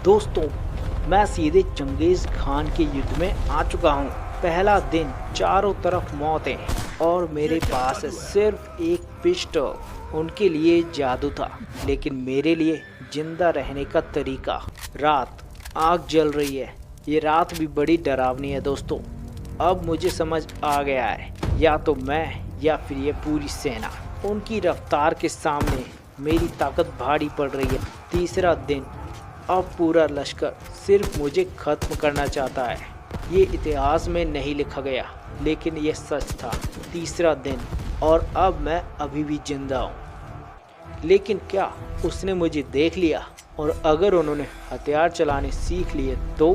दोस्तों, मैं सीधे चंगेज़ खान के युद्ध में आ चुका हूँ। पहला दिन, चारों तरफ मौतें और मेरे पास है सिर्फ एक पिस्टल। उनके लिए जादू था, लेकिन मेरे लिए जिंदा रहने का तरीका। रात, आग जल रही है। ये रात भी बड़ी डरावनी है दोस्तों। अब मुझे समझ आ गया है, या तो मैं या फिर ये पूरी सेना। उनकी रफ्तार के सामने मेरी ताकत भारी पड़ रही है। तीसरा दिन, अब पूरा लश्कर सिर्फ मुझे खत्म करना चाहता है। ये इतिहास में नहीं लिखा गया, लेकिन यह सच था। तीसरा दिन, और अब मैं अभी भी जिंदा हूँ। लेकिन क्या उसने मुझे देख लिया? और अगर उन्होंने हथियार चलाने सीख लिए तो